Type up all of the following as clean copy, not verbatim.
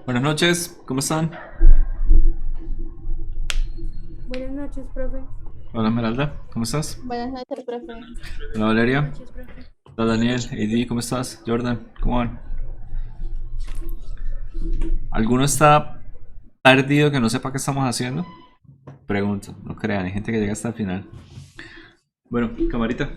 Buenas noches, ¿cómo están? Buenas noches, profe. Hola Esmeralda, ¿cómo estás? Buenas noches, profe. Hola Buenas Valeria, noches, profe. hola Daniel, Eddie, ¿cómo estás? Jordan, ¿cómo van? ¿Alguno está perdido que no sepa qué estamos haciendo? Pregunto, no crean, hay gente que llega hasta el final. Bueno, camarita.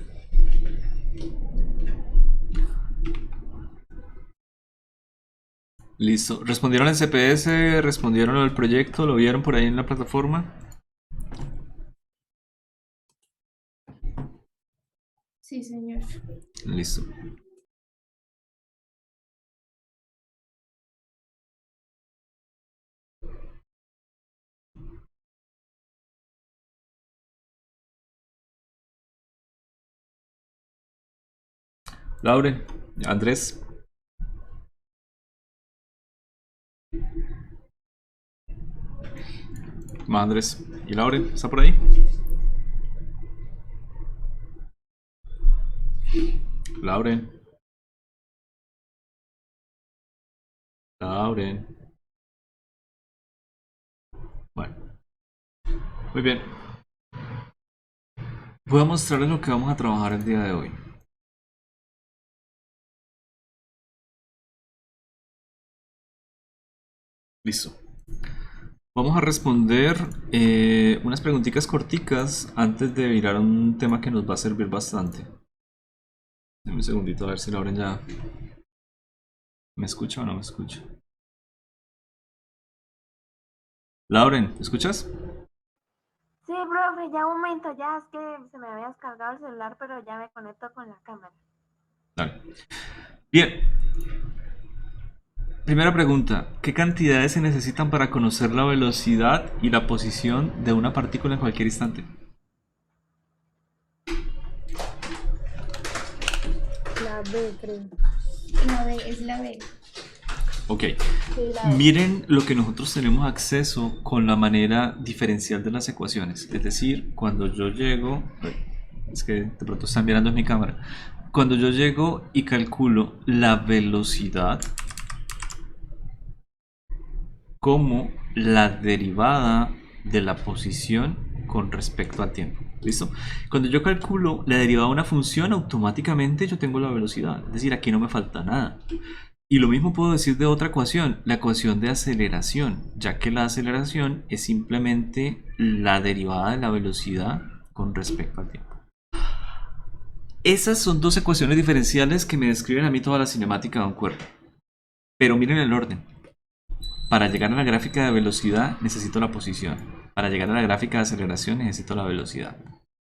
Listo. ¿Respondieron en CPS? ¿Respondieron al proyecto? ¿Lo vieron por ahí en la plataforma? Sí, señor. Listo. Lauren, Andrés, más Andrés. ¿Y Lauren? ¿Está por ahí? Lauren, Lauren. Bueno, muy bien. Voy a mostrarles lo que vamos a trabajar el día de hoy. Listo. Vamos a responder unas preguntitas corticas antes de virar a un tema que nos va a servir bastante. Dame un segundito a ver si Lauren ya me escucha o no me escucha. Lauren, ¿me escuchas? Sí, profe, ya un momento, ya es que se me había descargado el celular, pero ya me conecto con la cámara. Dale. Bien. Primera pregunta. ¿Qué cantidades se necesitan para conocer la velocidad y la posición de una partícula en cualquier instante? La B, creo. La B es la B. Ok. Sí, la B. Miren lo que nosotros tenemos acceso con la manera diferencial de las ecuaciones. Es decir, cuando yo llego, es que de pronto están mirando en mi cámara. Cuando yo llego y calculo la velocidad como la derivada de la posición con respecto al tiempo. ¿Listo? Cuando yo calculo la derivada de una función, automáticamente yo tengo la velocidad. Es decir, aquí no me falta nada. Y lo mismo puedo decir de otra ecuación, la ecuación de aceleración, ya que la aceleración es simplemente la derivada de la velocidad con respecto al tiempo. Esas son dos ecuaciones diferenciales que me describen a mí toda la cinemática de un cuerpo. Pero miren el orden. Para llegar a la gráfica de velocidad necesito la posición. Para llegar a la gráfica de aceleración necesito la velocidad.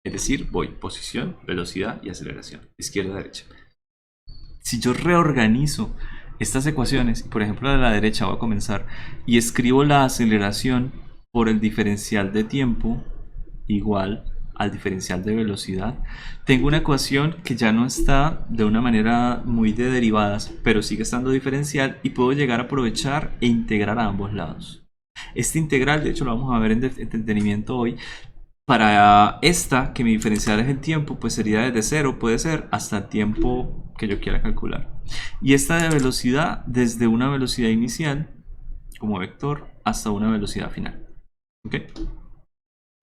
Es decir, voy posición, velocidad y aceleración. Izquierda, derecha. Si yo reorganizo estas ecuaciones, por ejemplo, de la derecha voy a comenzar y escribo la aceleración por el diferencial de tiempo igual al diferencial de velocidad, tengo una ecuación que ya no está de una manera muy de derivadas, pero sigue estando diferencial y puedo llegar a aprovechar e integrar a ambos lados. Este integral, de hecho, lo vamos a ver en detenimiento hoy. Para esta, que mi diferencial es el tiempo, pues sería desde cero, puede ser, hasta el tiempo que yo quiera calcular. Y esta de velocidad, desde una velocidad inicial, como vector, hasta una velocidad final. ¿Ok?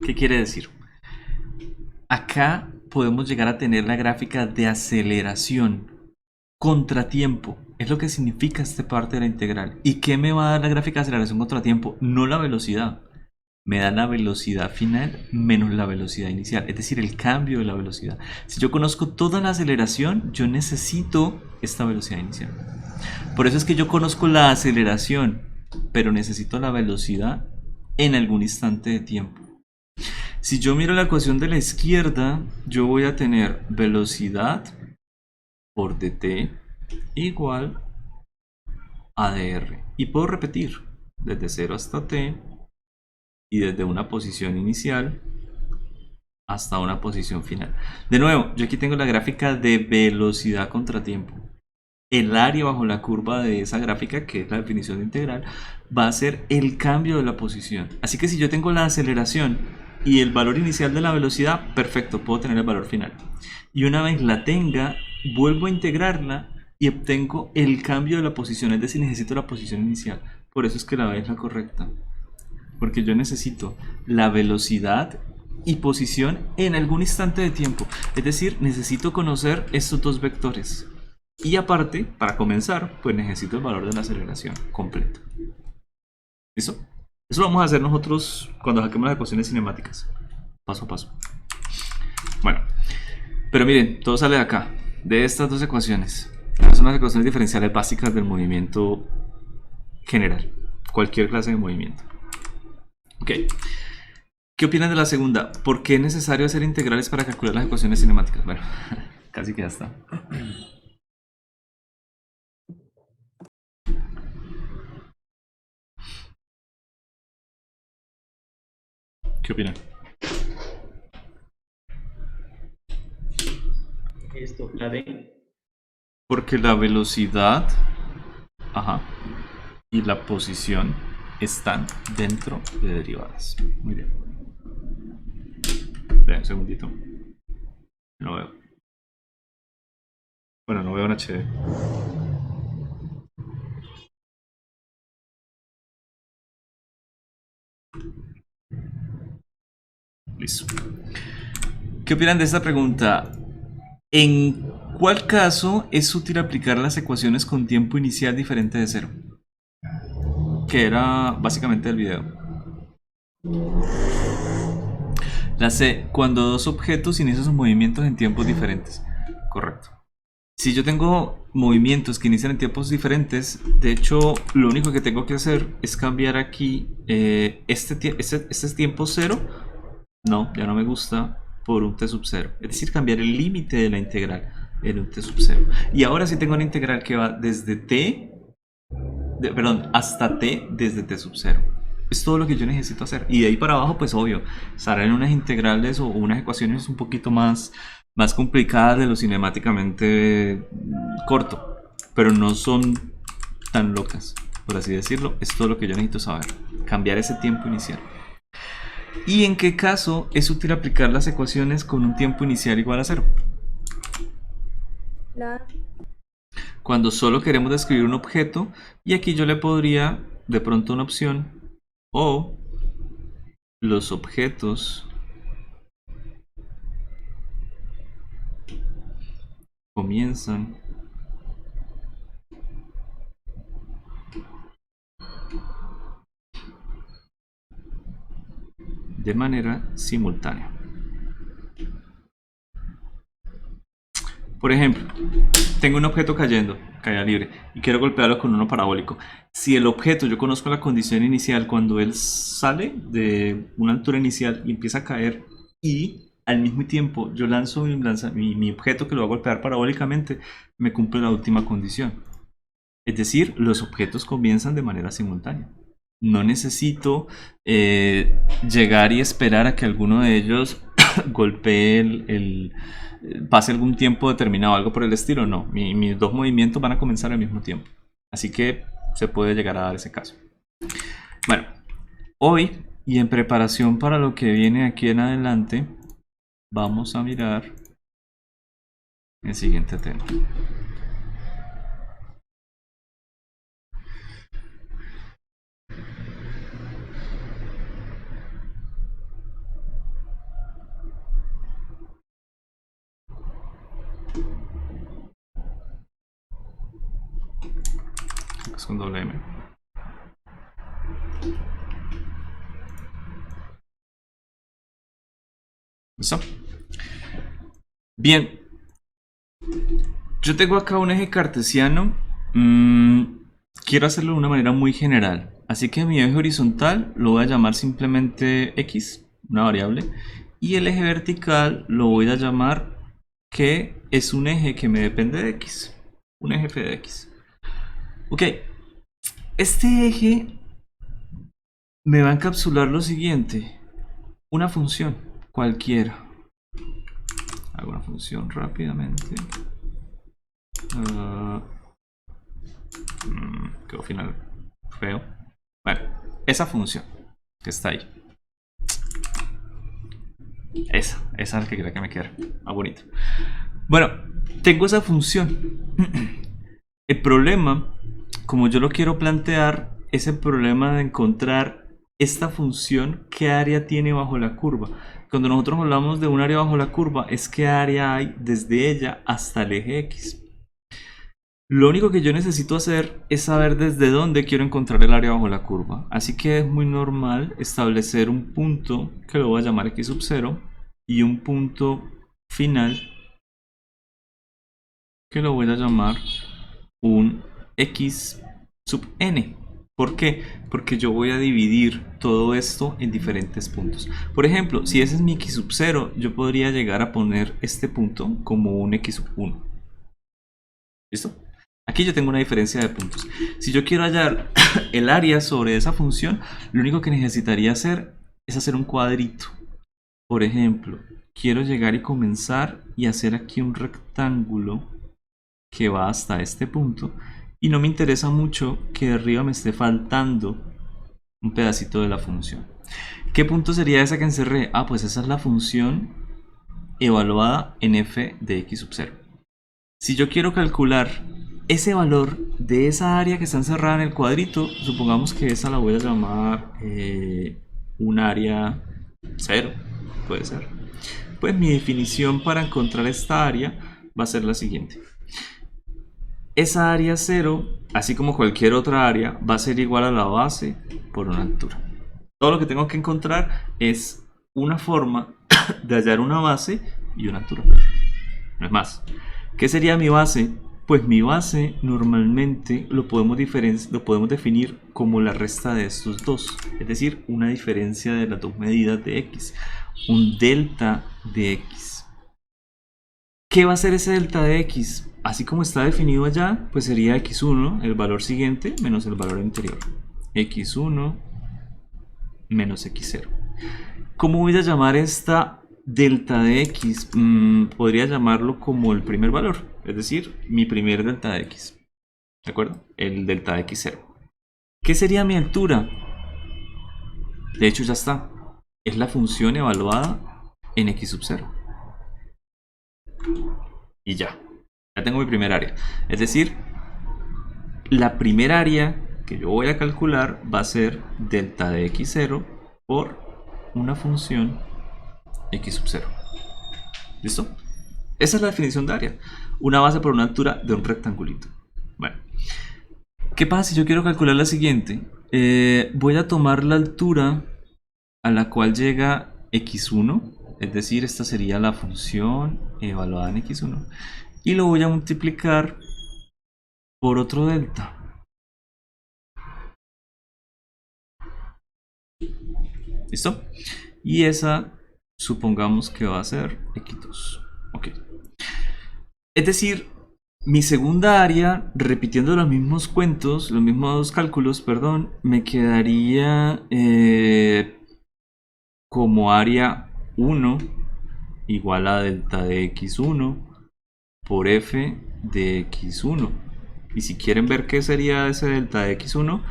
¿Qué quiere decir? Acá podemos llegar a tener la gráfica de aceleración, contratiempo. Es lo que significa esta parte de la integral. ¿Y qué me va a dar la gráfica de aceleración contratiempo? No la velocidad. Me da la velocidad final menos la velocidad inicial, es decir, el cambio de la velocidad. Si yo conozco toda la aceleración, yo necesito esta velocidad inicial. Por eso es que yo conozco la aceleración, pero necesito la velocidad en algún instante de tiempo. Si yo miro la ecuación de la izquierda, yo voy a tener velocidad por dt igual a dr. Y puedo repetir desde 0 hasta t y desde una posición inicial hasta una posición final. De nuevo, yo aquí tengo la gráfica de velocidad contra tiempo. El área bajo la curva de esa gráfica, que es la definición de integral, va a ser el cambio de la posición. Así que si yo tengo la aceleración y el valor inicial de la velocidad, perfecto, puedo tener el valor final. Y una vez la tenga, vuelvo a integrarla y obtengo el cambio de la posición, es decir, necesito la posición inicial. Por eso es que la B es la correcta. Porque yo necesito la velocidad y posición en algún instante de tiempo. Es decir, necesito conocer estos dos vectores. Y aparte, para comenzar, pues necesito el valor de la aceleración completo. ¿Listo? Eso lo vamos a hacer nosotros cuando saquemos las ecuaciones cinemáticas. Paso a paso. Bueno, pero miren, todo sale de acá. De estas dos ecuaciones. Son las ecuaciones diferenciales básicas del movimiento general. Cualquier clase de movimiento. Ok. ¿Qué opinan de la segunda? ¿Por qué es necesario hacer integrales para calcular las ecuaciones cinemáticas? Bueno, casi que ya está. ¿Qué opinan? Esto, la D. Porque la velocidad, ajá, y la posición están dentro de derivadas. Muy bien. Vean, un segundito. No veo. Bueno, no veo en HD. Listo. ¿Qué opinan de esta pregunta? ¿En cuál caso es útil aplicar las ecuaciones con tiempo inicial diferente de cero? Que era básicamente el video. La C, cuando dos objetos inician sus movimientos en tiempos diferentes. Correcto. Si yo tengo movimientos que inician en tiempos diferentes, de hecho, lo único que tengo que hacer es cambiar aquí este tiempo cero. No, ya no me gusta, por un t sub 0. Es decir, cambiar el límite de la integral en un t sub 0. Y ahora sí tengo una integral que va desde hasta t desde t sub 0. Es todo lo que yo necesito hacer. Y de ahí para abajo, pues obvio, salen unas integrales o unas ecuaciones un poquito más complicadas de lo cinemáticamente corto. Pero no son tan locas, por así decirlo. Es todo lo que yo necesito saber. Cambiar ese tiempo inicial. ¿Y en qué caso es útil aplicar las ecuaciones con un tiempo inicial igual a 0? Cuando solo queremos describir un objeto, y aquí yo le podría de pronto una opción, o los objetos comienzan de manera simultánea. Por ejemplo, tengo un objeto cayendo, caída libre, y quiero golpearlo con uno parabólico. Si el objeto, yo conozco la condición inicial, cuando él sale de una altura inicial y empieza a caer, y al mismo tiempo yo lanzo mi objeto que lo va a golpear parabólicamente, me cumple la última condición. Es decir, los objetos comienzan de manera simultánea. No necesito llegar y esperar a que alguno de ellos golpee pase algún tiempo determinado, algo por el estilo. No, mis dos movimientos van a comenzar al mismo tiempo. Así que se puede llegar a dar ese caso. Bueno, hoy y en preparación para lo que viene aquí en adelante, vamos a mirar el siguiente tema. Es con doble M. ¿Listo? Bien. Yo tengo acá un eje cartesiano. Quiero hacerlo de una manera muy general. Así que mi eje horizontal lo voy a llamar simplemente X, una variable. Y el eje vertical lo voy a llamar que es un eje que me depende de X. Un eje f de X. Ok. Este eje me va a encapsular lo siguiente. Una función cualquiera. Hago una función rápidamente. Quedó final feo. Bueno, esa función que está ahí. Esa es la que quería que me quedara más bonito. Bueno, tengo esa función. El problema, como yo lo quiero plantear, es el problema de encontrar esta función, qué área tiene bajo la curva. Cuando nosotros hablamos de un área bajo la curva, es qué área hay desde ella hasta el eje X. Lo único que yo necesito hacer es saber desde dónde quiero encontrar el área bajo la curva. Así que es muy normal establecer un punto que lo voy a llamar x sub 0 y un punto final que lo voy a llamar un x sub n. ¿Por qué? Porque yo voy a dividir todo esto en diferentes puntos. Por ejemplo, si ese es mi x sub 0, yo podría llegar a poner este punto como un x sub 1. ¿Listo? Aquí yo tengo una diferencia de puntos. Si yo quiero hallar el área sobre esa función, lo único que necesitaría hacer es hacer un cuadrito. Por ejemplo, quiero llegar y comenzar y hacer aquí un rectángulo que va hasta este punto. Y no me interesa mucho que de arriba me esté faltando un pedacito de la función. ¿Qué punto sería esa que encerré? Ah, pues esa es la función evaluada en f de x sub 0. Si yo quiero calcular ese valor de esa área que está encerrada en el cuadrito, supongamos que esa la voy a llamar un área 0, puede ser. Pues mi definición para encontrar esta área va a ser la siguiente. Esa área 0, así como cualquier otra área, va a ser igual a la base por una altura. Todo lo que tengo que encontrar es una forma de hallar una base y una altura. No es más. ¿Qué sería mi base? Pues mi base normalmente lo podemos definir como la resta de estos dos, es decir, una diferencia de las dos medidas de x, un delta de x. ¿Qué va a ser ese delta de x? Así como está definido allá, pues sería x1, el valor siguiente, menos el valor anterior. x1 menos x0. ¿Cómo voy a llamar esta delta de x? Podría llamarlo como el primer valor, es decir, mi primer delta de x. ¿De acuerdo? El delta de x0. ¿Qué sería mi altura? De hecho ya está. Es la función evaluada en x sub 0. Y ya. Ya tengo mi primer área. Es decir, la primera área que yo voy a calcular va a ser delta de x0 por una función x sub 0. ¿Listo? Esa es la definición de área. Una base por una altura de un rectangulito. Bueno. ¿Qué pasa si yo quiero calcular la siguiente? Voy a tomar la altura a la cual llega x1. Es decir, esta sería la función evaluada en x1. Y lo voy a multiplicar por otro delta. ¿Listo? Y esa supongamos que va a ser x2. Ok. Es decir, mi segunda área, repitiendo los mismos cuentos, los mismos cálculos, perdón, me quedaría como área 1 igual a delta de x1 por f de x1. Y si quieren ver qué sería ese delta de x1,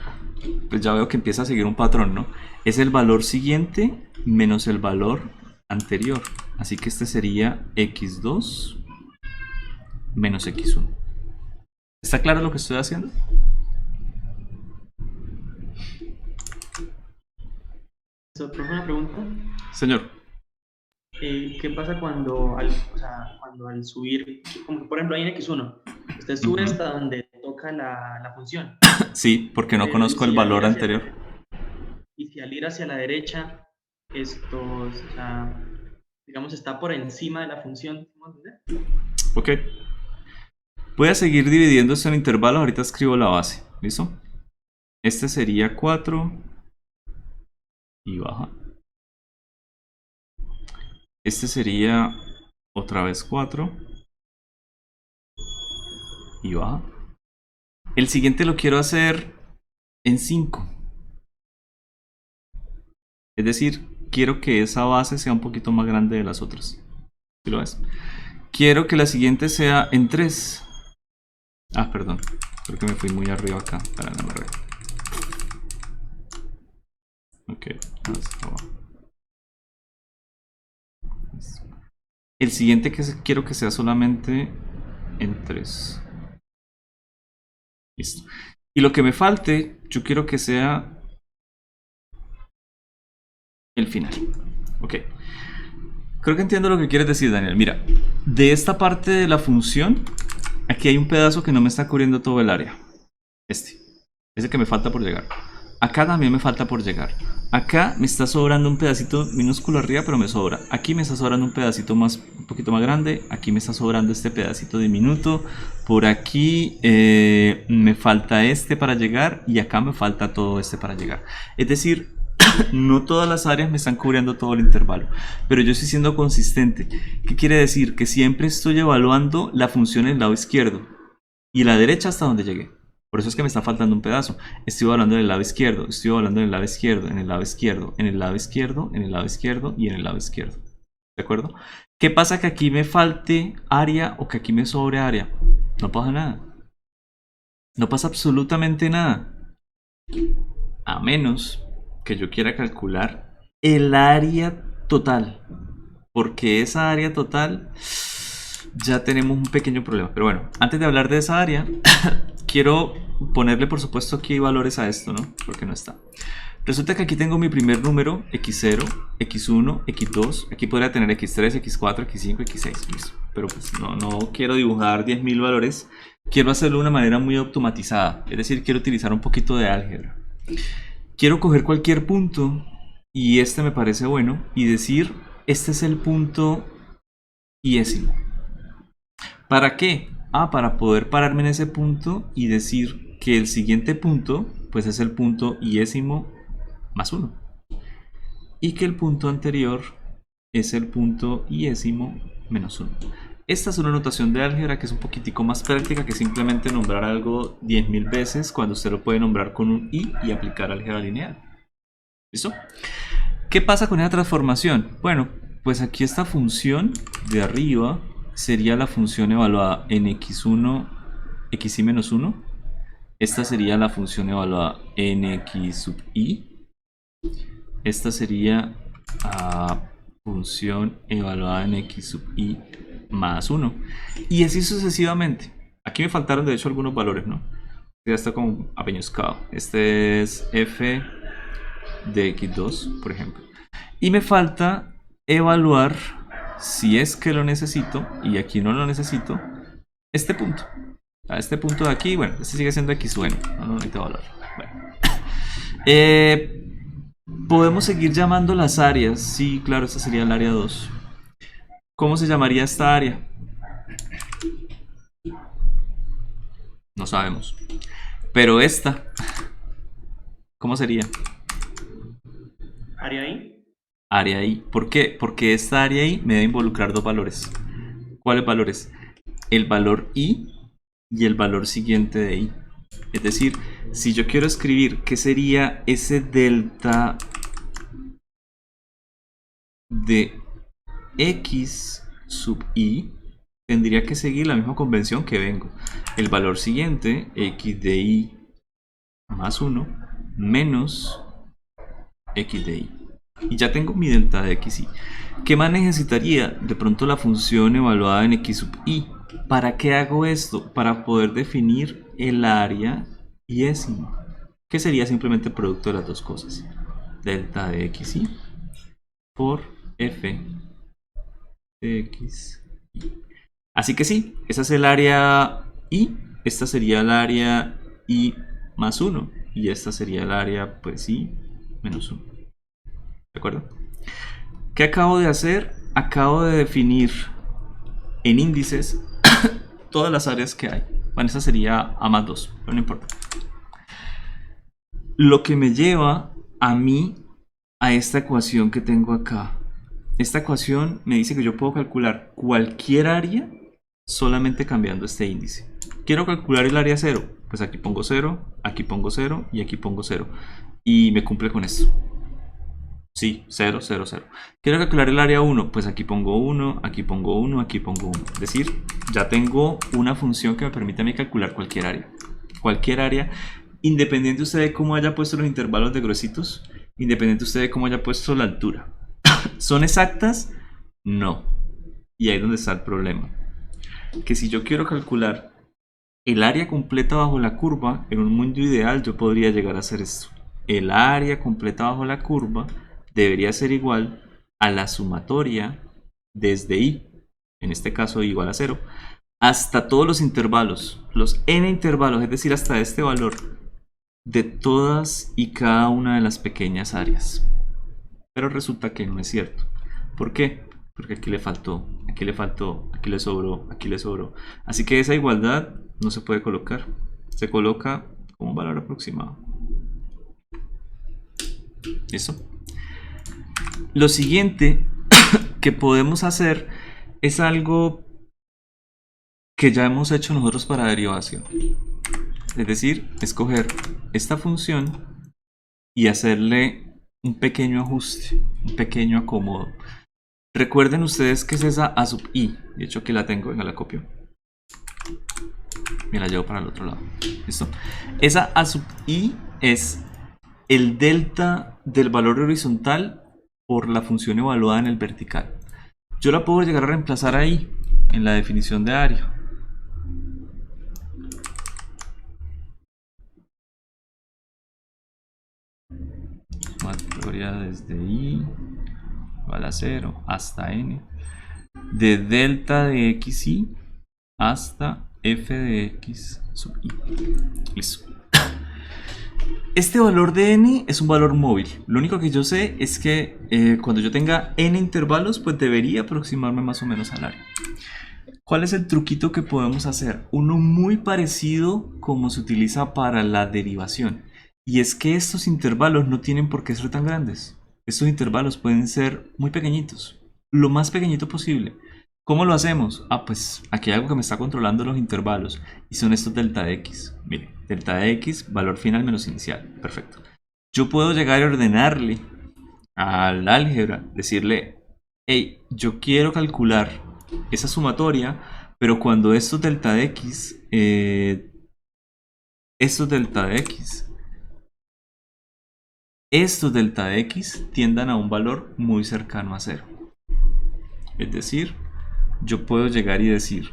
pues ya veo que empieza a seguir un patrón, ¿no? Es el valor siguiente menos el valor anterior. Así que este sería x2 menos x1. ¿Está claro lo que estoy haciendo? Profe, una pregunta. Señor. ¿Qué pasa cuando al subir, como que por ejemplo ahí en X1, usted sube hasta donde toca la función? Sí, porque no conozco el valor anterior. Y si al ir hacia la derecha, esto, o sea, digamos, está por encima de la función, ¿cómo entender? Ok. Voy a seguir dividiendo esto en intervalos, ahorita escribo la base, ¿listo? Este sería 4 y baja. Este sería otra vez 4 y baja. El siguiente lo quiero hacer en 5. Es decir, quiero que esa base sea un poquito más grande de las otras. ¿Sí lo ves? Quiero que la siguiente sea en 3. Ah, perdón. Creo que me fui muy arriba acá. Para no me reír. Ok, hasta abajo. El siguiente quiero que sea solamente en 3. Listo. Y lo que me falte, yo quiero que sea el final. Ok. Creo que entiendo lo que quieres decir, Daniel. Mira, de esta parte de la función, aquí hay un pedazo que no me está cubriendo todo el área. Ese que me falta por llegar. Acá también me falta por llegar. Acá me está sobrando un pedacito minúsculo arriba, pero me sobra. Aquí me está sobrando un pedacito más, un poquito más grande. Aquí me está sobrando este pedacito diminuto. Por aquí me falta este para llegar. Y acá me falta todo este para llegar. Es decir, no todas las áreas me están cubriendo todo el intervalo, pero yo estoy siendo consistente. ¿Qué quiere decir? Que siempre estoy evaluando la función en el lado izquierdo y la derecha hasta donde llegué. Por eso es que me está faltando un pedazo. Estoy evaluando en el lado izquierdo, estoy evaluando en el lado izquierdo, en el lado izquierdo, en el lado izquierdo, en el lado izquierdo y en el lado izquierdo. ¿De acuerdo? ¿Qué pasa que aquí me falte área o que aquí me sobre área? No pasa nada. No pasa absolutamente nada. A menos que yo quiera calcular el área total, porque esa área total ya tenemos un pequeño problema. Pero bueno, antes de hablar de esa área quiero ponerle por supuesto aquí valores a esto, ¿no? Porque no está. Resulta que aquí tengo mi primer número, x0, x1, x2. Aquí podría tener x3, x4, x5, x6. Listo. Pero pues no quiero dibujar 10.000 valores. Quiero hacerlo de una manera muy automatizada. Es decir, quiero utilizar un poquito de álgebra. Quiero coger cualquier punto, y este me parece bueno, y decir, este es el punto iésimo. ¿Para qué? Para poder pararme en ese punto y decir que el siguiente punto, pues es el punto iésimo más 1. Y que el punto anterior es el punto iésimo menos 1. Esta es una notación de álgebra que es un poquitico más práctica que simplemente nombrar algo 10.000 veces cuando usted lo puede nombrar con un i y aplicar álgebra lineal. ¿Listo? ¿Qué pasa con esa transformación? Bueno, pues aquí esta función de arriba sería la función evaluada en x1, xi menos 1. Esta sería la función evaluada en x sub i. Esta sería función evaluada en x sub i más 1. Y así sucesivamente. Aquí me faltaron de hecho algunos valores, ¿no? Ya está como apeñuscado. Este es f de x2, por ejemplo. Y me falta evaluar, si es que lo necesito, y aquí no lo necesito, este punto. A este punto de aquí, bueno, este sigue siendo x bueno. No necesito evaluarlo. Bueno. Podemos seguir llamando las áreas. Sí, claro, esta sería el área 2. ¿Cómo se llamaría esta área? No sabemos. Pero esta, ¿cómo sería? ¿Área I? Área I. ¿Por qué? Porque esta área I me debe involucrar dos valores. ¿Cuáles valores? El valor I y el valor siguiente de I. Es decir, si yo quiero escribir qué sería ese delta de x sub i, tendría que seguir la misma convención que vengo. El valor siguiente, x de i más 1, menos x de i. Y ya tengo mi delta de xi. ¿Qué más necesitaría? De pronto la función evaluada en x sub i. ¿Para qué hago esto? Para poder definir el área iésimo, que sería simplemente el producto de las dos cosas. Delta de xi por f de x. Así que sí, esa es el área i. Esta sería el área i más 1. Y esta sería el área, pues i menos 1. ¿De acuerdo? ¿Qué acabo de hacer? Acabo de definir en índices todas las áreas que hay. Bueno, esta sería a más 2, pero no importa. Lo que me lleva a mí a esta ecuación que tengo acá. Esta ecuación me dice que yo puedo calcular cualquier área solamente cambiando este índice. Quiero calcular el área 0. Pues aquí pongo 0, aquí pongo 0 y aquí pongo 0. Y me cumple con esto. Sí, 0, 0, 0. Quiero calcular el área 1. Pues aquí pongo 1, aquí pongo 1, aquí pongo 1. Es decir, ya tengo una función que me permite a mí calcular cualquier área. Cualquier área, independiente usted de cómo haya puesto los intervalos de gruesitos, independiente usted de cómo haya puesto la altura. ¿Son exactas? No. Y ahí es donde está el problema. Que si yo quiero calcular el área completa bajo la curva, en un mundo ideal yo podría llegar a hacer esto. El área completa bajo la curva debería ser igual a la sumatoria desde i, en este caso igual a 0, hasta todos los intervalos, los n intervalos, es decir, hasta este valor de todas y cada una de las pequeñas áreas. Pero resulta que no es cierto. ¿Por qué? Porque aquí le faltó, aquí le faltó, aquí le sobró, aquí le sobró. Así que esa igualdad no se puede colocar. Se coloca como un valor aproximado. ¿Listo? Lo siguiente que podemos hacer es algo que ya hemos hecho nosotros para derivación. Es decir, escoger esta función y hacerle un pequeño ajuste, un pequeño acomodo. Recuerden ustedes que es esa a sub i. De hecho, aquí la tengo, venga, la copio. Me la llevo para el otro lado. ¿Listo? Esa a sub i es el delta del valor horizontal por la función evaluada en el vertical. Yo la puedo llegar a reemplazar ahí, en la definición de área. Sumatoria desde i igual a 0 hasta n de delta de xi hasta f de x sub i. Listo. Este valor de n es un valor móvil. Lo único que yo sé es que cuando yo tenga n intervalos, pues debería aproximarme más o menos al área. ¿Cuál es el truquito que podemos hacer? Uno muy parecido como se utiliza para la derivación. Y es que estos intervalos no tienen por qué ser tan grandes. Estos intervalos pueden ser muy pequeñitos. Lo más pequeñito posible. ¿Cómo lo hacemos? Ah, pues aquí hay algo que me está controlando los intervalos. Y son estos delta de x. Miren, delta de x, valor final menos inicial. Perfecto. Yo puedo llegar a ordenarle al álgebra, decirle, hey, yo quiero calcular esa sumatoria, pero cuando estos delta de x, estos delta de x tiendan a un valor muy cercano a 0. Es decir, yo puedo llegar y decir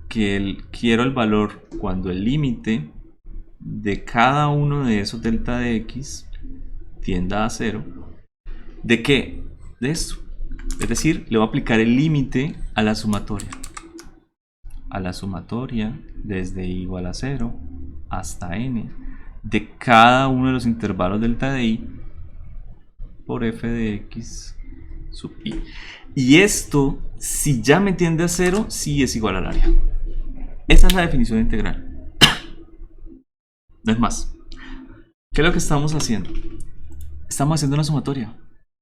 que quiero el valor cuando el límite de cada uno de esos delta de x tienda a 0. ¿De qué? De esto. Es decir, le voy a aplicar el límite a la sumatoria. A la sumatoria desde i igual a 0 hasta n de cada uno de los intervalos delta de i por f de x sub i. Y esto, si ya me tiende a 0, sí es igual al área. Esa es la definición integral. No es más. ¿Qué es lo que estamos haciendo? Estamos haciendo una sumatoria.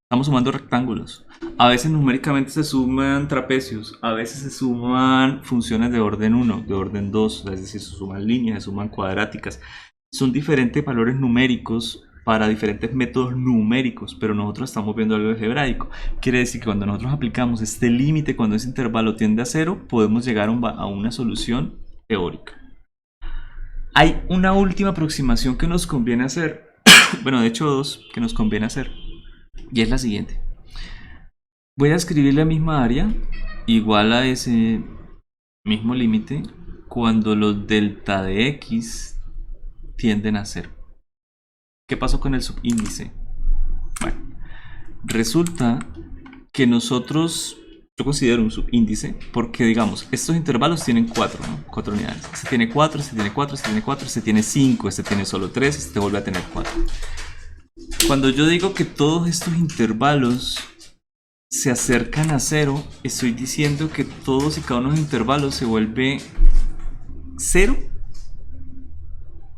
Estamos sumando rectángulos. A veces numéricamente se suman trapecios. A veces se suman funciones de orden 1, de orden 2. Es decir, se suman líneas, se suman cuadráticas. Son diferentes valores numéricos para diferentes métodos numéricos, pero nosotros estamos viendo algo algebraico. Quiere decir que cuando nosotros aplicamos este límite, cuando ese intervalo tiende a 0, podemos llegar a una solución teórica. Hay una última aproximación que nos conviene hacer, bueno, de hecho dos que nos conviene hacer, y es la siguiente. Voy a escribir la misma área igual a ese mismo límite cuando los delta de x tienden a 0. ¿Qué pasó con el subíndice? Bueno, resulta que nosotros, yo considero un subíndice porque, digamos, estos intervalos tienen 4, ¿no? 4 unidades. Este tiene 4, este tiene 4, este tiene 4, este tiene 5, este tiene solo 3, este vuelve a tener 4. Cuando yo digo que todos estos intervalos se acercan a 0, estoy diciendo que todos y cada uno de los intervalos se vuelve 0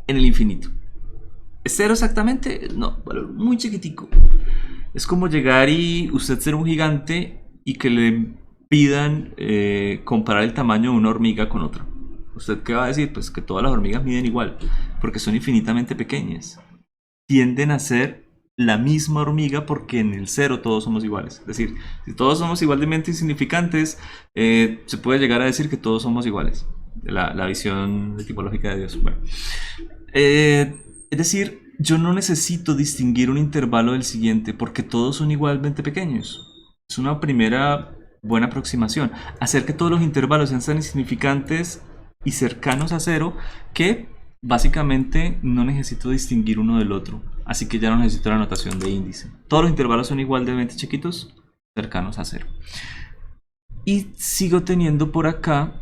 en el infinito. ¿Es 0 exactamente? No, valor muy chiquitico. Es como llegar y usted ser un gigante y que le pidan comparar el tamaño de una hormiga con otra. ¿Usted qué va a decir? Pues que todas las hormigas miden igual, porque son infinitamente pequeñas. Tienden a ser la misma hormiga porque en el 0 todos somos iguales. Es decir, si todos somos igualmente insignificantes, se puede llegar a decir que todos somos iguales. La visión tipológica de Dios. Bueno. Es decir, yo no necesito distinguir un intervalo del siguiente porque todos son igualmente pequeños. Es una primera buena aproximación. Hacer que todos los intervalos sean tan insignificantes y cercanos a 0, que básicamente no necesito distinguir uno del otro. Así que ya no necesito la notación de índice. Todos los intervalos son igualmente chiquitos, cercanos a 0. Y sigo teniendo por acá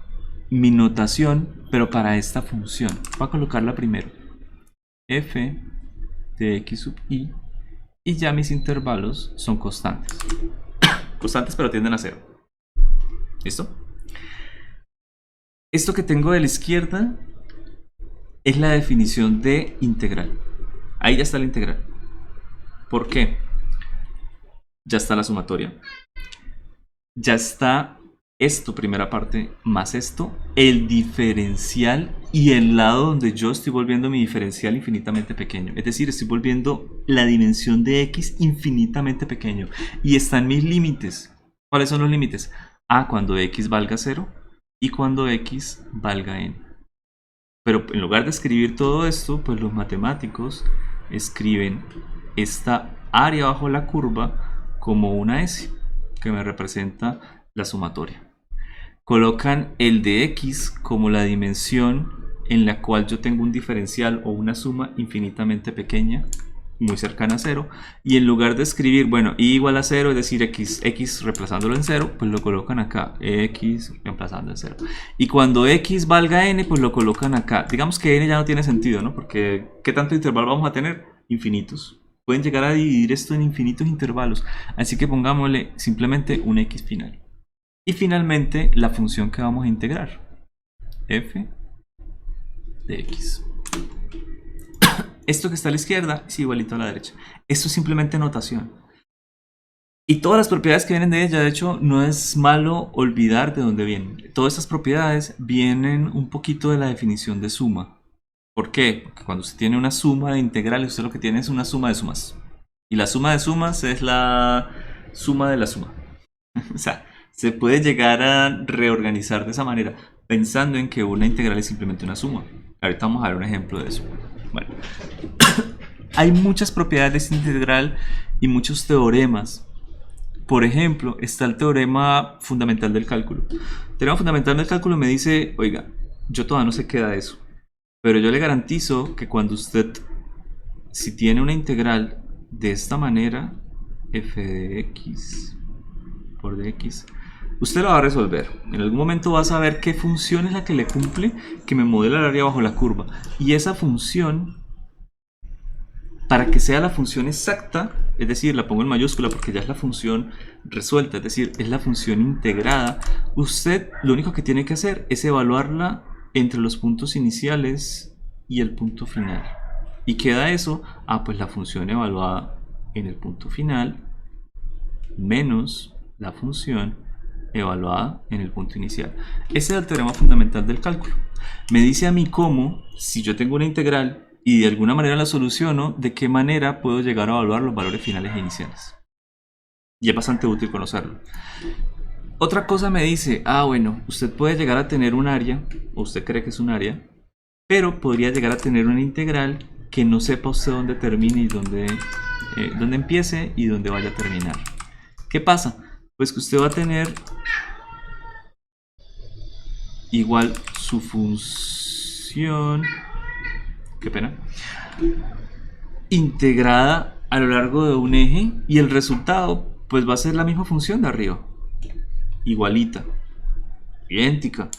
mi notación, pero para esta función. Voy a colocarla primero. F de x sub i. Y ya mis intervalos son constantes. Constantes, pero tienden a 0. ¿Listo? Esto que tengo de la izquierda es la definición de integral. Ahí ya está la integral. ¿Por qué? Ya está la sumatoria. Ya está esto, primera parte, más esto, el diferencial y el lado donde yo estoy volviendo mi diferencial infinitamente pequeño. Es decir, estoy volviendo la dimensión de x infinitamente pequeño. Y están mis límites. ¿Cuáles son los límites? Cuando x valga 0 y cuando x valga n. Pero en lugar de escribir todo esto, pues los matemáticos escriben esta área bajo la curva como una S, que me representa la sumatoria. Colocan el de x como la dimensión en la cual yo tengo un diferencial o una suma infinitamente pequeña, muy cercana a 0, y en lugar de escribir, bueno, y igual a 0, es decir, x reemplazándolo en 0, pues lo colocan acá, x reemplazando en 0. Y cuando x valga n, pues lo colocan acá. Digamos que n ya no tiene sentido, ¿no? Porque ¿qué tanto intervalo vamos a tener? Infinitos. Pueden llegar a dividir esto en infinitos intervalos, así que pongámosle simplemente un x final. Y finalmente la función que vamos a integrar, f de x. Esto que está a la izquierda es igualito a la derecha. Esto es simplemente notación. Y todas las propiedades que vienen de ella, de hecho, no es malo olvidar de dónde vienen. Todas estas propiedades vienen un poquito de la definición de suma. ¿Por qué? Porque cuando usted tiene una suma de integrales, usted lo que tiene es una suma de sumas. Y la suma de sumas es la suma de la suma. O sea, se puede llegar a reorganizar de esa manera, pensando en que una integral es simplemente una suma. Ahorita vamos a ver un ejemplo de eso. Bueno, hay muchas propiedades de esta integral y muchos teoremas. Por ejemplo, está el teorema fundamental del cálculo. El teorema fundamental del cálculo me dice, oiga, yo todavía no sé qué da eso, pero yo le garantizo que cuando usted, si tiene una integral de esta manera, f de x por dx, usted lo va a resolver. En algún momento va a saber qué función es la que le cumple, que me modela el área bajo la curva. Y esa función, para que sea la función exacta, es decir, la pongo en mayúscula porque ya es la función resuelta, es decir, es la función integrada, usted lo único que tiene que hacer es evaluarla entre los puntos iniciales y el punto final. ¿Y queda eso? Pues la función evaluada en el punto final menos la función evaluada en el punto inicial. Ese es el teorema fundamental del cálculo. Me dice a mí cómo, si yo tengo una integral y de alguna manera la soluciono, de qué manera puedo llegar a evaluar los valores finales e iniciales. Y es bastante útil conocerlo. Otra cosa me dice, bueno, usted puede llegar a tener un área, o usted cree que es un área, pero podría llegar a tener una integral que no sepa usted dónde termine y dónde empiece y dónde vaya a terminar. ¿Qué pasa? Pues que usted va a tener igual su función, qué pena, integrada a lo largo de un eje, y el resultado pues va a ser la misma función de arriba, igualita, idéntica.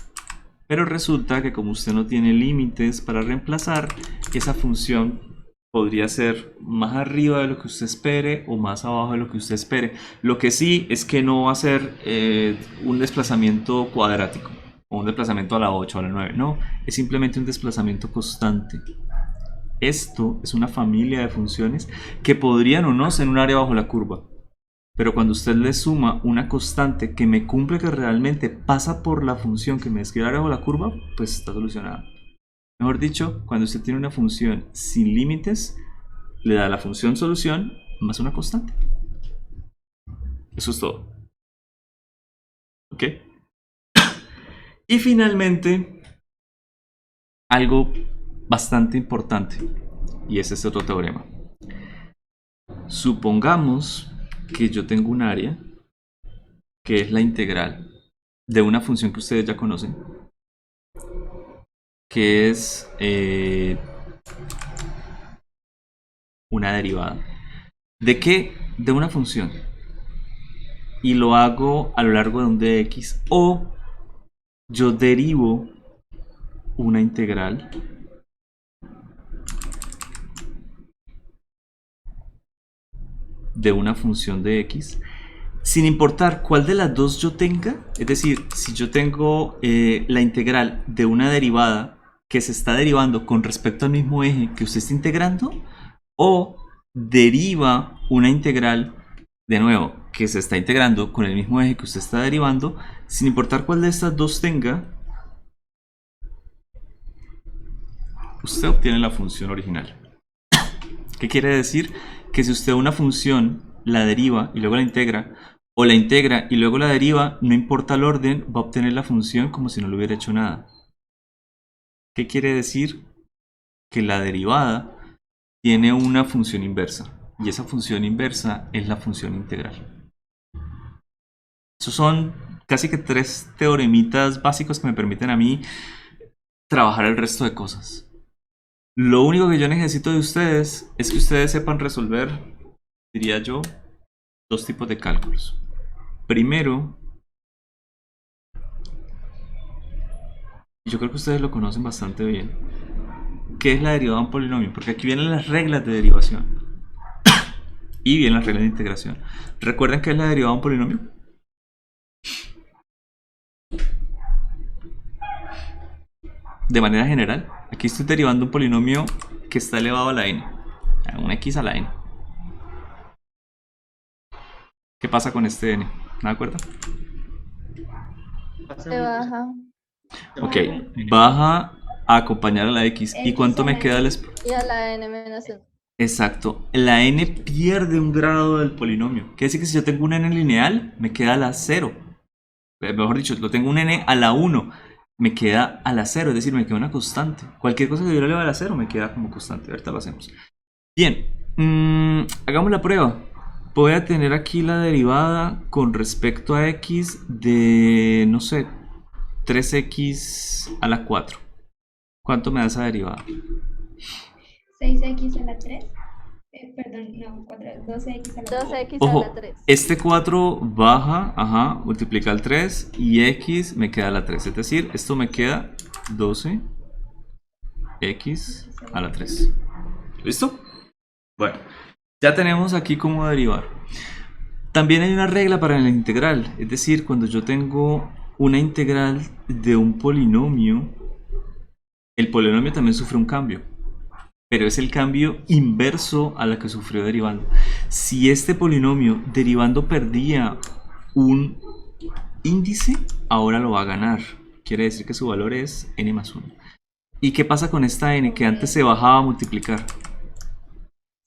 Pero resulta que como usted no tiene límites para reemplazar, esa función podría ser más arriba de lo que usted espere o más abajo de lo que usted espere. Lo que sí es que no va a ser un desplazamiento cuadrático o un desplazamiento a la 8 o a la 9. No, es simplemente un desplazamiento constante. Esto es una familia de funciones que podrían o no ser en un área bajo la curva. Pero cuando usted le suma una constante que me cumple, que realmente pasa por la función que me describe el área bajo la curva, pues está solucionada. Mejor dicho, cuando usted tiene una función sin límites, le da la función solución más una constante. Eso es todo. ¿Ok? Y finalmente, algo bastante importante, y es este otro teorema. Supongamos que yo tengo un área que es la integral de una función que ustedes ya conocen, que es una derivada. ¿De qué? De una función. Y lo hago a lo largo de un dx. O yo derivo una integral de una función de x, sin importar cuál de las dos yo tenga. Es decir, si yo tengo la integral de una derivada que se está derivando con respecto al mismo eje que usted está integrando, o deriva una integral, de nuevo, que se está integrando con el mismo eje que usted está derivando, sin importar cuál de estas dos tenga, usted obtiene la función original. ¿Qué quiere decir? Que si usted una función la deriva y luego la integra, o la integra y luego la deriva, no importa el orden, va a obtener la función como si no le hubiera hecho nada. ¿Qué quiere decir? Que la derivada tiene una función inversa, y esa función inversa es la función integral. Esos son casi que 3 teoremitas básicos que me permiten a mí trabajar el resto de cosas. Lo único que yo necesito de ustedes es que ustedes sepan resolver, diría yo, 2 tipos de cálculos. Primero, yo creo que ustedes lo conocen bastante bien, ¿qué es la derivada de un polinomio? Porque aquí vienen las reglas de derivación y vienen las reglas de integración. ¿Recuerdan qué es la derivada de un polinomio? De manera general, aquí estoy derivando un polinomio que está elevado a la n, a una x a la n. ¿Qué pasa con este n? ¿Me acuerdo? Se baja. Ok, baja a acompañar a la x. ¿Y cuánto me queda al Y a la n menos 1. Exacto, la n pierde un grado del polinomio. Quiere decir que si yo tengo un n lineal, me queda a la 0. Mejor dicho, lo tengo un n a la 1, me queda a la 0, es decir, me queda una constante. Cualquier cosa que yo le eleve a la 0 me queda como constante. Ahorita lo hacemos. Bien, hagamos la prueba. Voy a tener aquí la derivada con respecto a x de, no sé, 3x a la 4. ¿Cuánto me da esa derivada? 6x a la 3. Perdón, no, 12x a la 3. 2x a Ojo, la 3. este 4 baja, ajá, multiplica el 3 y x me queda a la 3. Es decir, esto me queda 12x a la 3. ¿Listo? Bueno, ya tenemos aquí cómo derivar. También hay una regla para la integral. Es decir, cuando yo tengo una integral de un polinomio, el polinomio también sufre un cambio, pero es el cambio inverso a la que sufrió derivando. Si este polinomio derivando perdía un índice, ahora lo va a ganar. Quiere decir que su valor es n más 1. ¿Y qué pasa con esta n que antes se bajaba a multiplicar?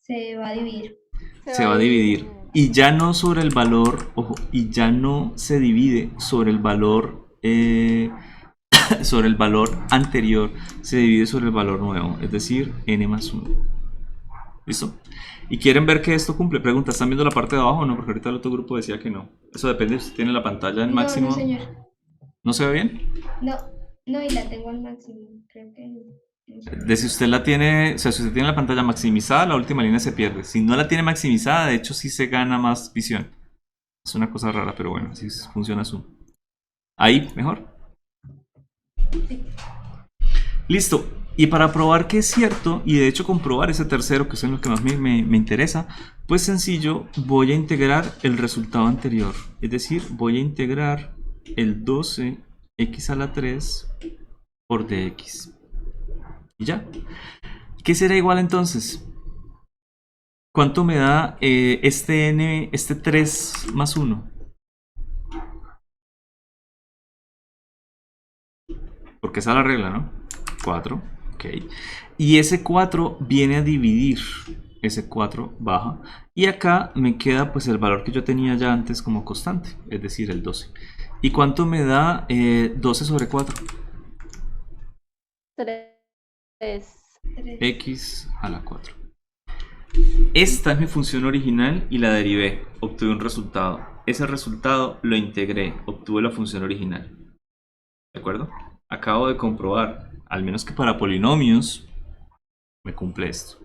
Se va a dividir. Se va a dividir. Y ya no sobre el valor, ojo, y ya no se divide sobre el valor sobre el valor anterior, se divide sobre el valor nuevo, es decir, n más 1. ¿Listo? ¿Y quieren ver que esto cumple? Pregunta, ¿están viendo la parte de abajo o no? Porque ahorita el otro grupo decía que no. Eso depende si tiene la pantalla en máximo. No, señor. ¿No se ve bien? No, no, y la tengo al máximo. Creo que no sé. De si usted la tiene, o sea, si usted tiene la pantalla maximizada, la última línea se pierde. Si no la tiene maximizada, de hecho sí se gana más visión. Es una cosa rara, pero bueno, así funciona Zoom. Ahí, mejor. Sí. Listo. Y para probar que es cierto, y de hecho comprobar ese tercero, que es en lo que más me interesa, pues sencillo, voy a integrar el resultado anterior. Es decir, voy a integrar el 12x a la 3 por dx. Y ya. ¿Qué será igual entonces? ¿Cuánto me da este 3 más 1? Porque esa es la regla, ¿no? 4, ok. Y ese 4 viene a dividir. Ese 4 baja. Y acá me queda pues el valor que yo tenía ya antes como constante, es decir, el 12. ¿Y cuánto me da 12 sobre 4? 3. X a la 4. Esta es mi función original y la derivé. Obtuve un resultado. Ese resultado lo integré. Obtuve la función original. ¿De acuerdo? Acabo de comprobar Al menos que para polinomios me cumple esto.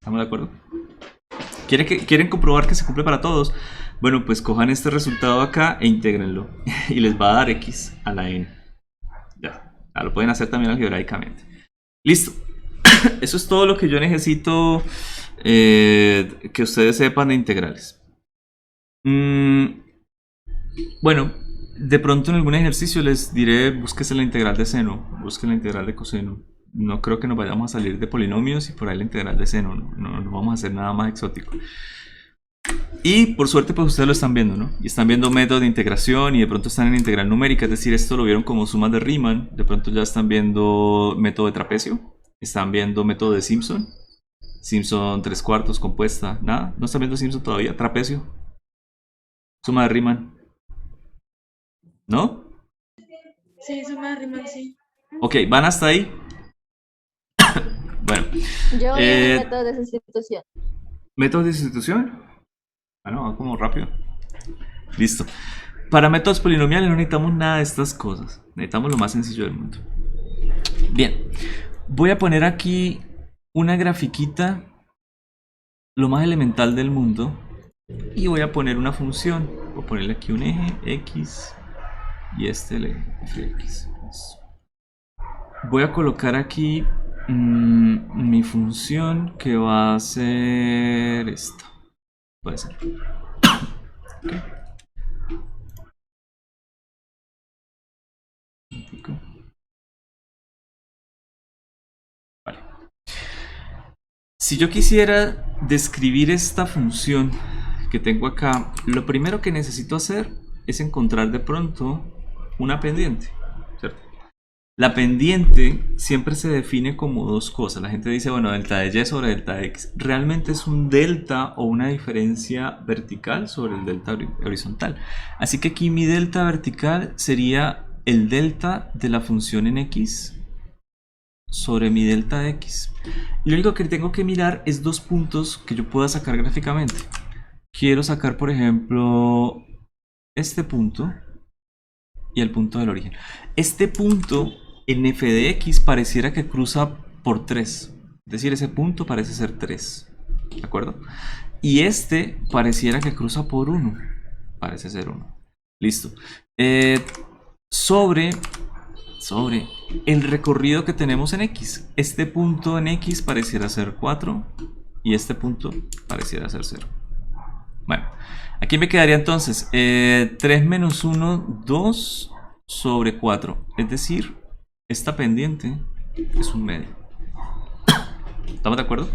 ¿Estamos de acuerdo? ¿Quieren comprobar que se cumple para todos? Bueno, pues cojan este resultado acá e intégrenlo. Y les va a dar x a la n. Ya, lo pueden hacer también algebraicamente. Listo. Eso es todo lo que yo necesito que ustedes sepan de integrales. Bueno, de pronto en algún ejercicio les diré, búsquese la integral de seno, busquen la integral de coseno. No creo que nos vayamos a salir de polinomios y por ahí la integral de seno, no vamos a hacer nada más exótico. Y por suerte pues ustedes lo están viendo, ¿no? Y están viendo métodos de integración y de pronto están en integral numérica, es decir, esto lo vieron como sumas de Riemann, de pronto ya están viendo método de trapecio, están viendo método de Simpson, Simpson 3/4 compuesta, nada, no están viendo Simpson todavía, trapecio, suma de Riemann, ¿no? Sí, suma de Riemann, sí. Ok, ¿van hasta ahí? Bueno. Yo voy en el método de sustitución. ¿Métodos de sustitución? Bueno, va como rápido. Listo. Para métodos polinomiales no necesitamos nada de estas cosas. Necesitamos lo más sencillo del mundo. Bien. Voy a poner aquí una grafiquita, lo más elemental del mundo. Y voy a poner una función. Voy a ponerle aquí un eje, x. Y este el eje, fx. Voy a colocar aquí mi función que va a ser esta. Puede ser. Okay. Vale. Si yo quisiera describir esta función que tengo acá, lo primero que necesito hacer es encontrar de pronto una pendiente, ¿cierto? La pendiente siempre se define como dos cosas. La gente dice, bueno, delta de y sobre delta de x. Realmente es un delta o una diferencia vertical sobre el delta horizontal. Así que aquí mi delta vertical sería el delta de la función en x sobre mi delta de x. Y lo único que tengo que mirar es dos puntos que yo pueda sacar gráficamente. Quiero sacar, por ejemplo, este punto y el punto del origen. Este punto en f de x pareciera que cruza por 3. Es decir, ese punto parece ser 3. ¿De acuerdo? Y este pareciera que cruza por 1. Parece ser 1. Listo. Sobre el recorrido que tenemos en x. Este punto en x pareciera ser 4. Y este punto pareciera ser 0. Bueno, aquí me quedaría entonces 3 menos 1, 2 sobre 4. Es decir, esta pendiente es un medio. ¿Estamos de acuerdo?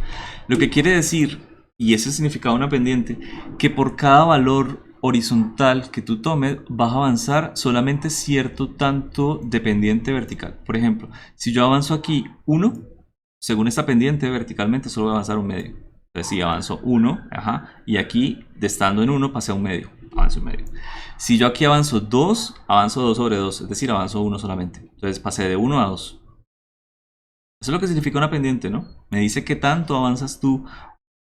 Lo que quiere decir, y ese es el significado de una pendiente, que por cada valor horizontal que tú tomes, vas a avanzar solamente cierto tanto de pendiente vertical. Por ejemplo, si yo avanzo aquí 1, según esta pendiente verticalmente solo voy a avanzar un medio. Entonces si avanzo 1, y aquí de estando en 1 pasé a un medio, avanzo un medio. Si yo aquí avanzo 2, avanzo 2 sobre 2, es decir, avanzo 1 solamente. Entonces pasé de 1 a 2. Eso es lo que significa una pendiente, ¿no? Me dice qué tanto avanzas tú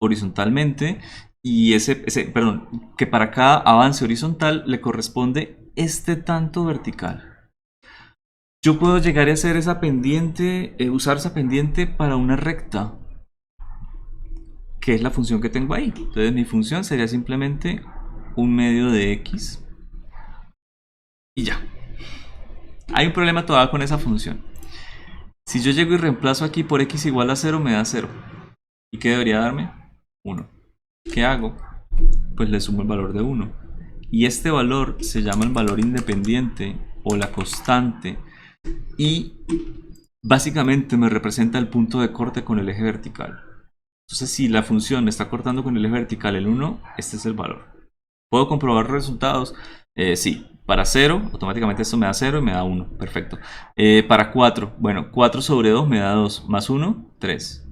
horizontalmente y que para cada avance horizontal le corresponde este tanto vertical. Yo puedo llegar a hacer esa pendiente, usar esa pendiente para una recta, que es la función que tengo ahí. Entonces mi función sería simplemente un medio de x y ya. Hay un problema todavía con esa función. Si yo llego y reemplazo aquí por x igual a 0, me da 0. ¿Y qué debería darme? 1. ¿Qué hago? Pues le sumo el valor de 1. Y este valor se llama el valor independiente o la constante. Y básicamente me representa el punto de corte con el eje vertical. Entonces si la función me está cortando con el eje vertical el 1, este es el valor. ¿Puedo comprobar resultados? Sí. Para 0, automáticamente esto me da 0 y me da 1. Perfecto. Para 4, bueno, 4 sobre 2 me da 2. Más 1, 3.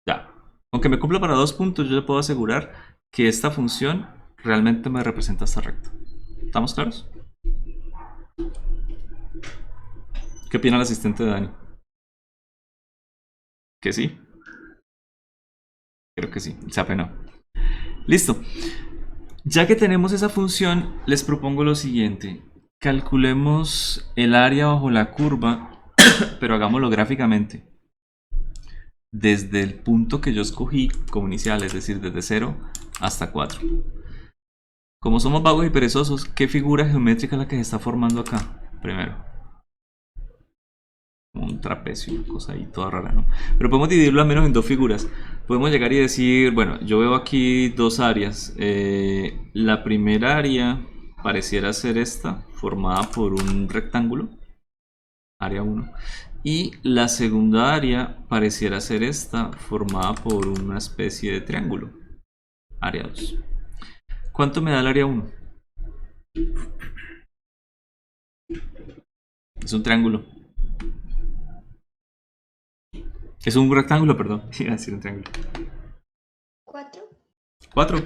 Ya. Aunque me cumpla para 2 puntos, yo le puedo asegurar que esta función realmente me representa esta recta. ¿Estamos claros? ¿Qué opina el asistente de Dani? ¿Que sí? Creo que sí. Se apenó. Listo. Ya que tenemos esa función, les propongo lo siguiente. Calculemos el área bajo la curva pero hagámoslo gráficamente. Desde el punto que yo escogí como inicial, es decir, desde 0 hasta 4. Como somos vagos y perezosos, ¿qué figura geométrica es la que se está formando acá? Primero. Como un trapecio, una cosa ahí toda rara, ¿no? Pero podemos dividirlo al menos en dos figuras. Podemos llegar y decir, bueno, yo veo aquí dos áreas. La primera área pareciera ser esta, formada por un rectángulo, área 1. Y la segunda área pareciera ser esta, formada por una especie de triángulo, área 2. ¿Cuánto me da el área 1? Es un triángulo. Es un rectángulo, perdón. Iba a decir un triángulo. 4. 4.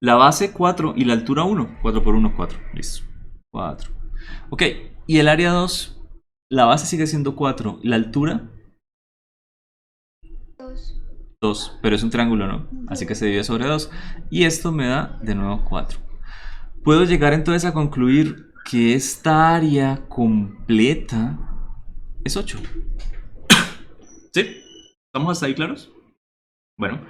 La base 4 y la altura 1. 4 por 1, 4. Listo. 4. Ok. Y el área 2. La base sigue siendo 4. ¿La altura? 2. 2. Pero es un triángulo, ¿no? Así que se divide sobre 2. Y esto me da de nuevo 4. Puedo llegar entonces a concluir que esta área completa es 8. ¿Sí? ¿Estamos hasta ahí claros? Bueno,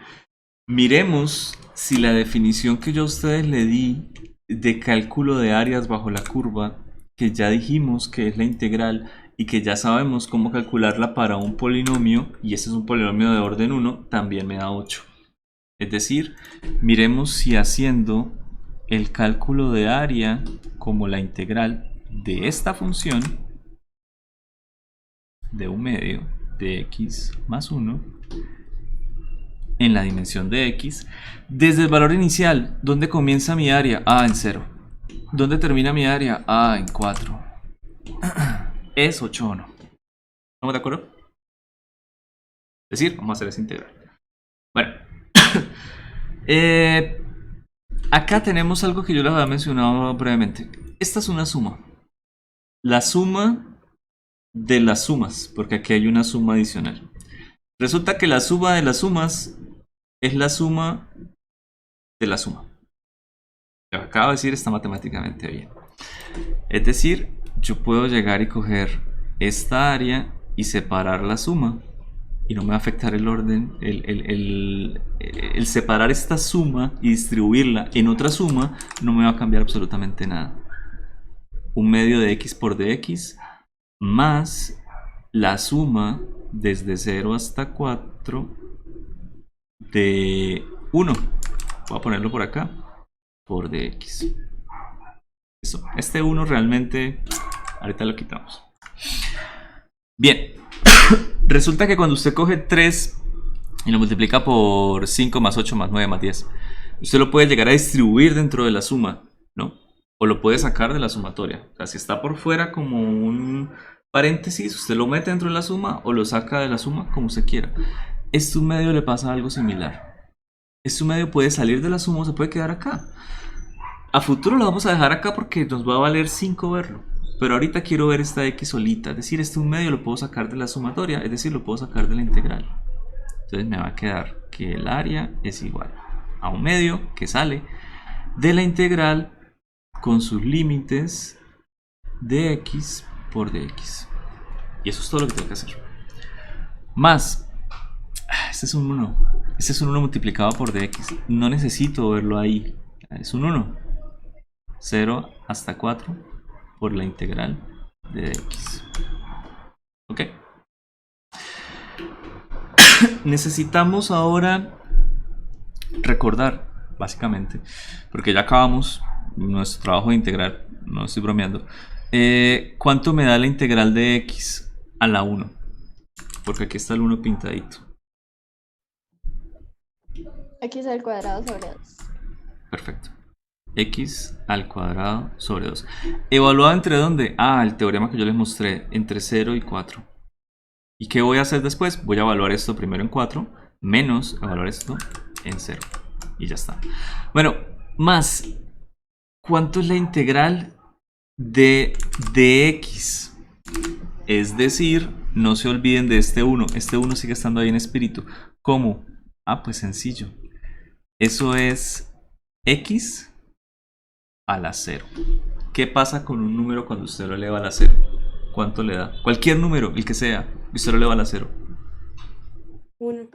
miremos si la definición que yo a ustedes le di de cálculo de áreas bajo la curva, que ya dijimos que es la integral y que ya sabemos cómo calcularla para un polinomio, y este es un polinomio de orden 1, también me da 8. Es decir, miremos si haciendo el cálculo de área como la integral de esta función de 1/2 de x más 1 en la dimensión de x, desde el valor inicial, ¿dónde comienza mi área? En 0. ¿Dónde termina mi área? En 4. ¿Es 8 o no? ¿Estamos de acuerdo? Es decir, vamos a hacer esa integral. Bueno, acá tenemos algo que yo les había mencionado brevemente. Esta es una suma. La suma de las sumas, porque aquí hay una suma adicional. Resulta que la suma de las sumas es la suma de la suma. Lo que acabo de decir está matemáticamente bien. Es decir, yo puedo llegar y coger esta área y separar la suma. Y no me va a afectar el orden. El separar esta suma y distribuirla en otra suma no me va a cambiar absolutamente nada. 1/2 de x por dx más la suma desde 0 hasta 4 de 1. Voy a ponerlo por acá. Por dx. Eso. Este 1 realmente ahorita lo quitamos. Bien. Resulta que cuando usted coge 3 y lo multiplica por 5 más 8 más 9 más 10, usted lo puede llegar a distribuir dentro de la suma, ¿no? O lo puede sacar de la sumatoria. O sea, si está por fuera como un paréntesis, usted lo mete dentro de la suma o lo saca de la suma como usted quiera. Este medio le pasa algo similar. Este medio puede salir de la suma o se puede quedar acá. A futuro lo vamos a dejar acá porque nos va a valer 5 verlo. Pero ahorita quiero ver esta x solita. Es decir, este medio lo puedo sacar de la sumatoria. Es decir, lo puedo sacar de la integral. Entonces me va a quedar que el área es igual a 1/2 que sale de la integral con sus límites de x por dx. Y eso es todo lo que tengo que hacer. Más, este es un 1. Este es un 1 multiplicado por dx. No necesito verlo ahí. Es un 1. 0 hasta 4 por la integral de dx. Ok. Necesitamos ahora recordar, básicamente, porque ya acabamos nuestro trabajo de integral, no estoy bromeando. ¿Cuánto me da la integral de x a la 1? Porque aquí está el 1 pintadito. X al cuadrado sobre 2. Perfecto. X al cuadrado sobre 2. ¿Evaluado entre dónde? El teorema que yo les mostré, entre 0 y 4. ¿Y qué voy a hacer después? Voy a evaluar esto primero en 4, menos evaluar esto en 0. Y ya está. Bueno, más, ¿cuánto es la integral de dx? Es decir, no se olviden de este 1. Este 1 sigue estando ahí en espíritu. ¿Cómo? Pues sencillo. Eso es x a la 0. ¿Qué pasa con un número cuando usted lo eleva a la 0? ¿cuánto le da? Cualquier número, el que sea, y usted lo eleva a la 0. 1.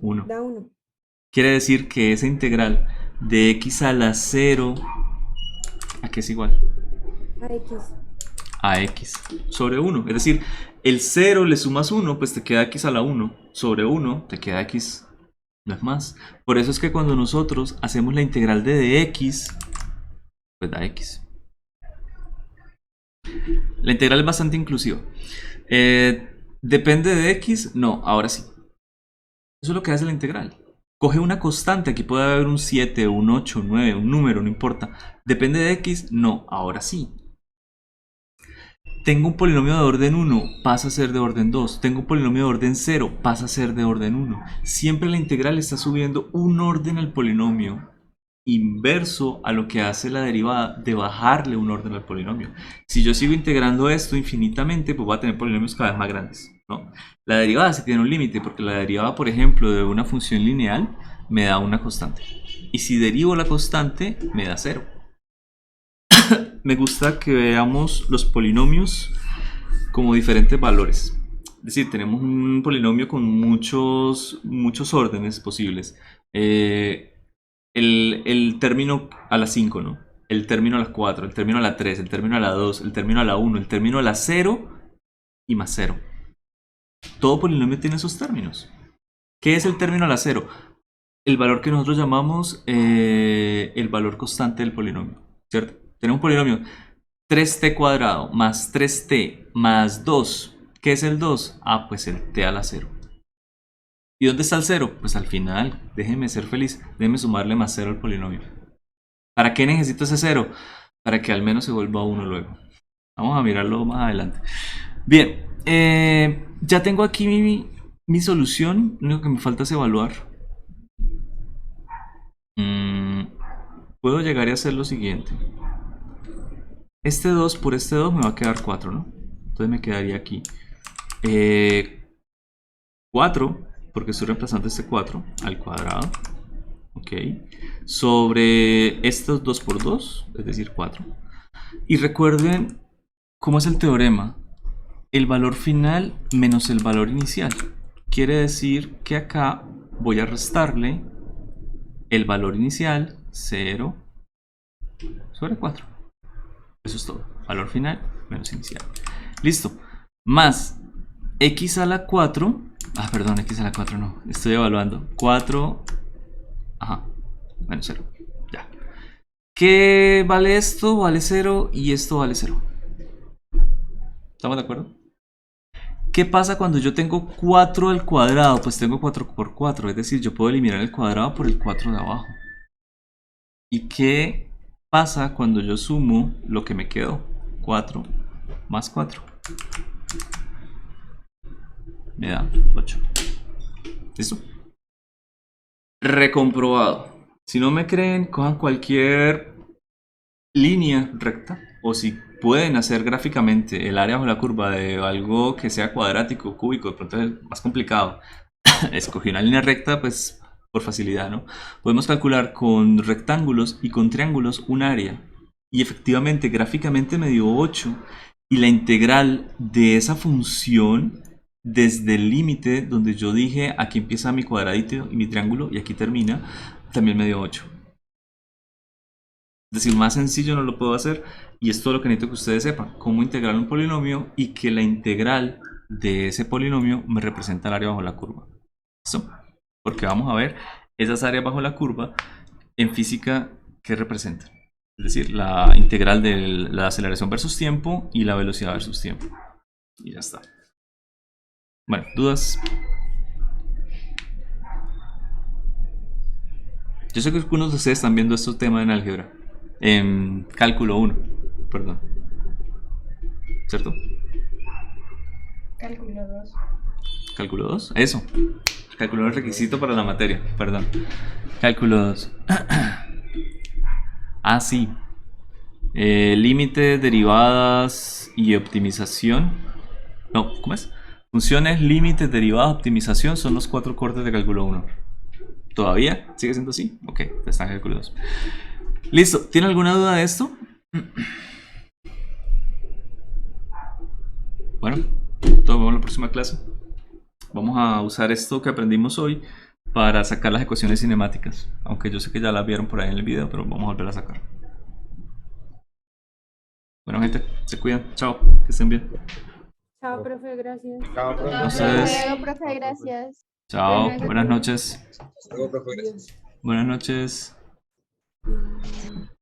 1. Da 1. Quiere decir que esa integral de x a la 0, ¿a qué es igual? A X. A x sobre 1. Es decir, el 0 le sumas 1, pues te queda x a la 1. Sobre 1 te queda x, no es más. Por eso es que cuando nosotros hacemos la integral de dx, pues da x. La integral es bastante inclusiva. ¿Depende de x? No, ahora sí. Eso es lo que hace la integral. Coge una constante, aquí puede haber un 7, un 8, un 9, un número, no importa. ¿Depende de x? No, ahora sí. Tengo un polinomio de orden 1, pasa a ser de orden 2. Tengo un polinomio de orden 0, pasa a ser de orden 1. Siempre la integral está subiendo un orden al polinomio, inverso a lo que hace la derivada de bajarle un orden al polinomio. Si yo sigo integrando esto infinitamente, pues voy a tener polinomios cada vez más grandes, ¿no? La derivada sí tiene un límite, porque la derivada, por ejemplo, de una función lineal me da una constante. Y si derivo la constante, me da 0. Me gusta que veamos los polinomios como diferentes valores. Es decir, tenemos un polinomio con muchos órdenes posibles. El término a la 5, ¿no? El término a la 4, el término a la 3, el término a la 2, el término a la 1, el término a la 0 y más 0. Todo polinomio tiene esos términos. ¿Qué es el término a la 0? El valor que nosotros llamamos el valor constante del polinomio, ¿cierto? Tenemos un polinomio 3t cuadrado más 3t más 2. ¿Qué es el 2? Ah, pues el t a la 0. ¿Y dónde está el 0? Pues al final, déjeme ser feliz, déjeme sumarle más 0 al polinomio. ¿Para qué necesito ese 0? Para que al menos se vuelva 1 luego. Vamos a mirarlo más adelante. Bien, ya tengo aquí mi solución. Lo único que me falta es evaluar. Puedo llegar a hacer lo siguiente. Este 2 por este 2 me va a quedar 4, ¿no? Entonces me quedaría aquí 4, porque estoy reemplazando este 4 al cuadrado. Ok. Sobre estos 2 por 2, es decir, 4. Y recuerden cómo es el teorema. El valor final menos el valor inicial. Quiere decir que acá voy a restarle el valor inicial, 0, sobre 4. Eso es todo. Valor final menos inicial. Listo. Más x a la 4. Ah, perdón, x a la 4 no. Estoy evaluando. 4. Ajá. Menos 0. Ya. ¿Qué vale esto? Vale 0 y esto vale 0. ¿Estamos de acuerdo? ¿Qué pasa cuando yo tengo 4 al cuadrado? Pues tengo 4 por 4. Es decir, yo puedo eliminar el cuadrado por el 4 de abajo. ¿Y qué pasa cuando yo sumo lo que me quedó? 4 más 4 me da 8. ¿Listo? Recomprobado. Si no me creen, cojan cualquier línea recta, o si pueden hacer gráficamente el área bajo la curva de algo que sea cuadrático, cúbico, de pronto es más complicado. Escogí una línea recta, pues por facilidad, ¿no? Podemos calcular con rectángulos y con triángulos un área. Y efectivamente, gráficamente me dio 8. Y la integral de esa función, desde el límite donde yo dije aquí empieza mi cuadradito y mi triángulo y aquí termina, también me dio 8. Es decir, más sencillo no lo puedo hacer. Y es todo lo que necesito que ustedes sepan. Cómo integrar un polinomio y que la integral de ese polinomio me representa el área bajo la curva. ¿Listo? Porque vamos a ver esas áreas bajo la curva en física que representan. Es decir, la integral de la aceleración versus tiempo y la velocidad versus tiempo. Y ya está. Bueno, ¿dudas? Yo sé que algunos de ustedes están viendo estos temas en álgebra. En cálculo 1, perdón. ¿Cierto? Cálculo 2. ¿Cálculo 2? Eso. Cálculo 2 es requisito para la materia, perdón. Cálculo 2. Ah, sí. Límites, derivadas y optimización. No, ¿cómo es? Funciones, límites, derivadas, optimización son los 4 cortes de cálculo 1. ¿Todavía? ¿Sigue siendo así? Ok, está en cálculo 2. Listo. ¿Tiene alguna duda de esto? Bueno, nos vemos en la próxima clase. Vamos a usar esto que aprendimos hoy para sacar las ecuaciones cinemáticas. Aunque yo sé que ya las vieron por ahí en el video, pero vamos a volver a sacar. Bueno, gente, se cuidan. Chao, que estén bien. Chao, profe, gracias. Chao, profe. A Hasta ustedes. luego, profe, gracias. Chao, Buenas buenas noches. Hasta luego, profe. Gracias. Buenas noches. Mm.